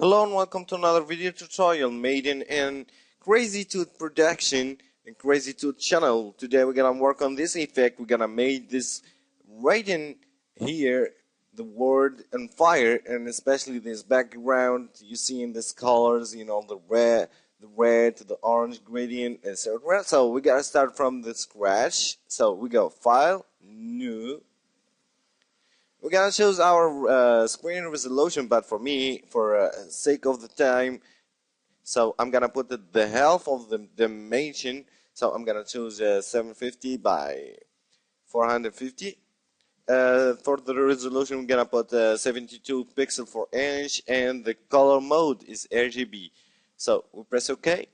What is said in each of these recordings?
Hello and welcome to another video tutorial made in Crazy Tooth production and Crazy Tooth channel. Today we're gonna work on this effect. We're gonna make this right in here the word on fire, and especially this background you see in these colors, you know, the red to the orange gradient, etc. So we gotta start from the scratch. So we go File, New. We're gonna choose our screen resolution, but for me, for sake of the time, so I'm gonna put the half of the dimension. So I'm gonna choose 750 by 450. For the resolution, we're gonna put 72 pixel per inch, and the color mode is RGB. So we press OK.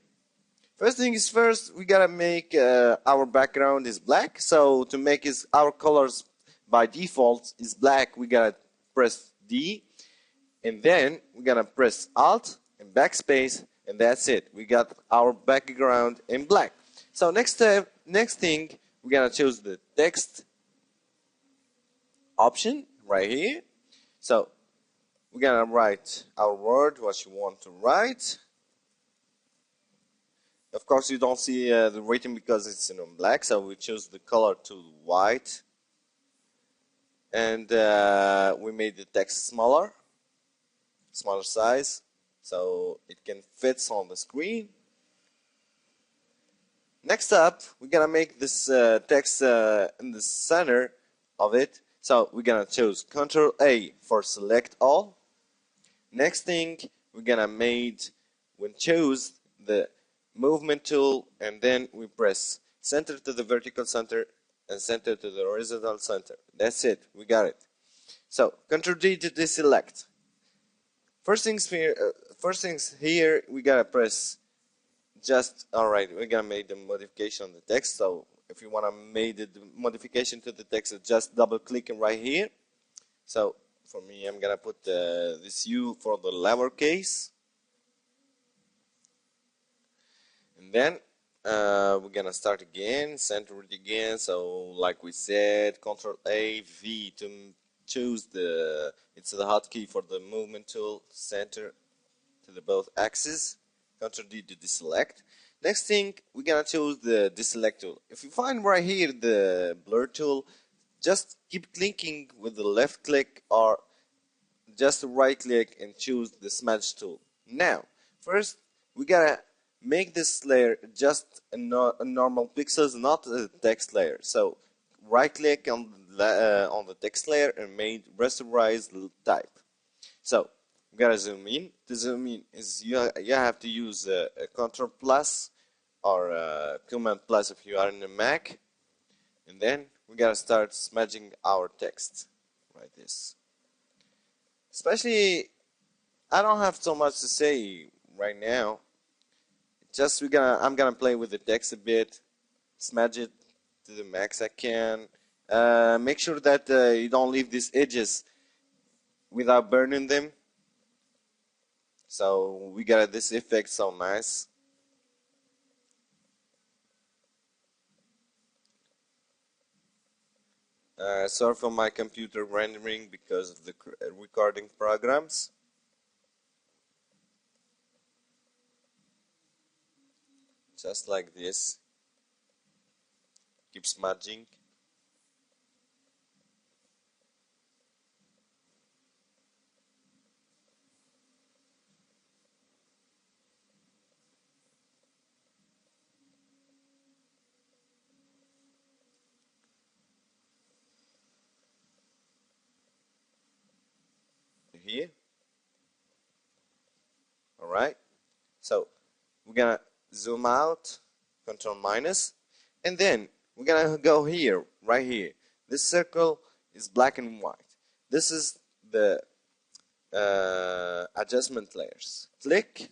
First thing is first, we gotta make our background is black. So to make our colors by default is black, we gotta press D, and then we're gonna press Alt and backspace, and that's it. We got our background in black. So next thing, we're gonna choose the text option right here. So we're gonna write our word, what you want to write. Of course, you don't see the rating because it's in black, so we choose the color to white. And we made the text smaller size, so it can fit on the screen. Next up, we're gonna make this text in the center of it. So we're gonna choose Ctrl A for select all. Next thing, we're gonna choose the movement tool, and then we press center to the vertical center and center to the horizontal center. That's it. We got it. So Ctrl D to deselect. First things here, we gotta press just. All right, we're gonna make the modification on the text. So if you wanna make the modification to the text, just double clicking right here. So for me, I'm gonna put this U for the lowercase, and then we're gonna start again, center it again. So like we said, Ctrl A V to choose it's the hotkey for the movement tool, center to the both axes. Ctrl D to deselect. Next thing, we're gonna choose the deselect tool. If you find right here the blur tool, just keep clicking with the left click or just right click and choose the smudge tool. Now, first we gotta make this layer just a normal pixels, not a text layer. So right click on the text layer and make rasterize type. So we gotta zoom in. To zoom in is you have to use a Ctrl plus or Command plus if you are in a Mac, and then we gotta start smudging our text like this. Especially, I don't have so much to say right now. Just I'm gonna play with the text a bit, smudge it to the max I can. Make sure that you don't leave these edges without burning them. So we got this effect so nice. Sorry for my computer rendering because of the recording programs. Just like this. Keep smudging. Here. Alright. So we're gonna zoom out, Control minus, and then we're gonna go here, right here. This circle is black and white. This is the adjustment layers. Click,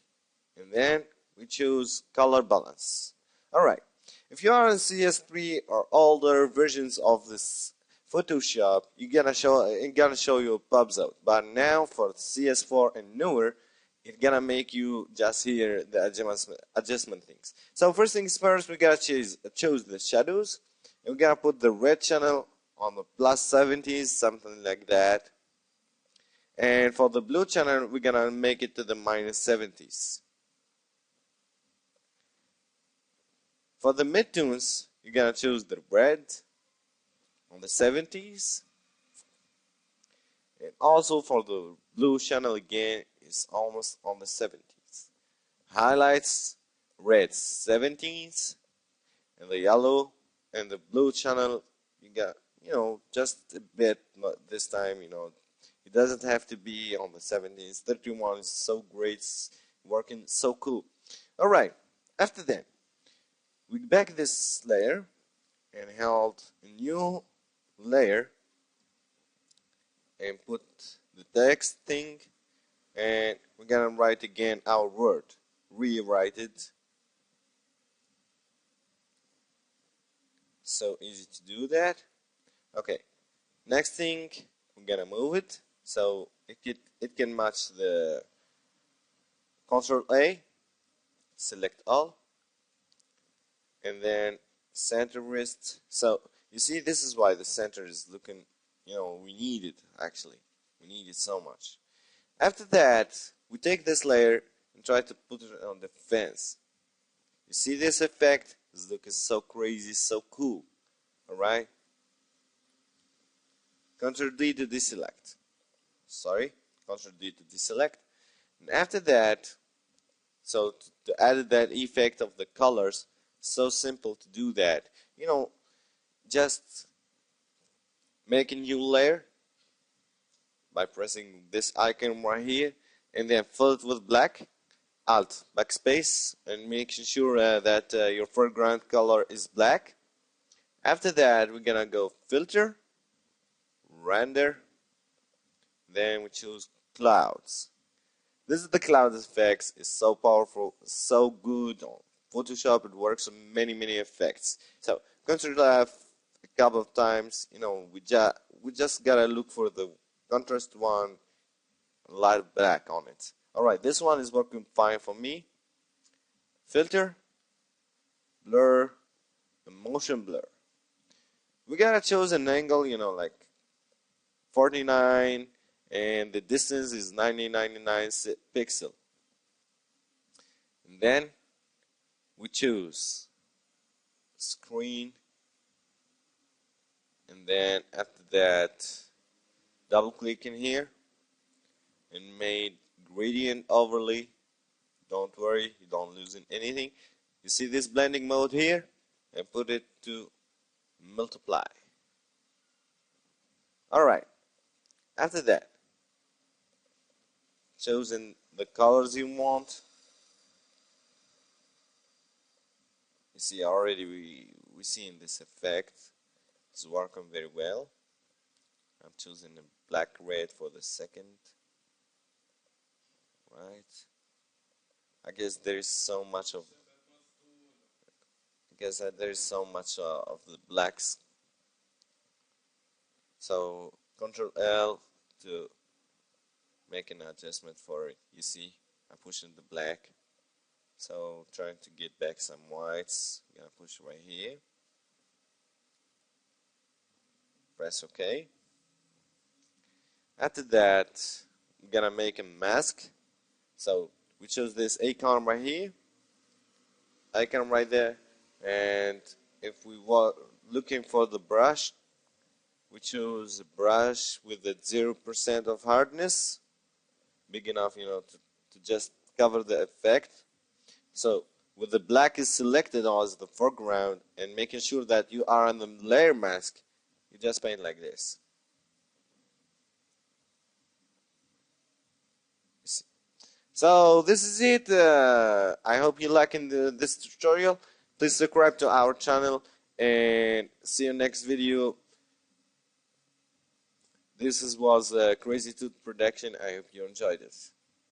and then we choose color balance. Alright, if you are on CS3 or older versions of this Photoshop, it's gonna show you pops out. But now for CS4 and newer, it's gonna make you just hear the adjustment things. So first things first, we gotta choose the shadows, and we're gonna put the red channel on the +70s, something like that. And for the blue channel, we're gonna make it to the -70s. For the midtones, you're gonna choose the red on the 70s. And also for the blue channel again, it's almost on the 70s. Highlights, red 70s, and the yellow and the blue channel, you got, just a bit, but this time, it doesn't have to be on the 70s. 31 is so great, it's working so cool. Alright, after that, we back this layer and held a new layer and put the text thing, and we're gonna write again our word. Rewrite it. So easy to do that. Okay, next thing, we're gonna move it so it can match the Ctrl A, select all, and then center wrist. So you see, this is why the center is looking, we need it actually. We need it so much. After that, we take this layer and try to put it on the fence. You see this effect? It's looking so crazy, so cool. Alright? Ctrl D to deselect. Sorry, Ctrl D to deselect. And after that, so to add that effect of the colors, so simple to do that. Just make a new layer by pressing this icon right here, and then fill it with black. Alt backspace, and making sure that your foreground color is black. After that, we're gonna go filter, render, then we choose clouds. This is the cloud effects. It's so powerful, so good on Photoshop. It works on many effects. So Ctrl F a couple of times. We just gotta look for the contrast one, light black on it. Alright, this one is working fine for me. Filter, blur, and motion blur. We gotta choose an angle, like 49, and the distance is 99 pixel. And then we choose screen, and then after that, double click in here and made gradient overlay. Don't worry, you don't lose anything. You see this blending mode here, and put it to multiply. Alright, after that, choosing the colors you want. You see already we seeing this effect. It's working very well. I'm choosing a black red for the second. Right. I guess there is so much of the blacks. So Ctrl L to make an adjustment for it. You see, I'm pushing the black. So trying to get back some whites. I'm gonna push right here. Press OK. After that, I'm gonna make a mask. So we choose this icon right here, icon right there, and if we were looking for the brush, we choose a brush with the 0% of hardness, big enough, to just cover the effect. So with the black is selected as the foreground, and making sure that you are on the layer mask, you just paint like this. So this is it. I hope you're liking this tutorial. Please subscribe to our channel and see you next video. This was Crazy Tooth production. I hope you enjoyed it.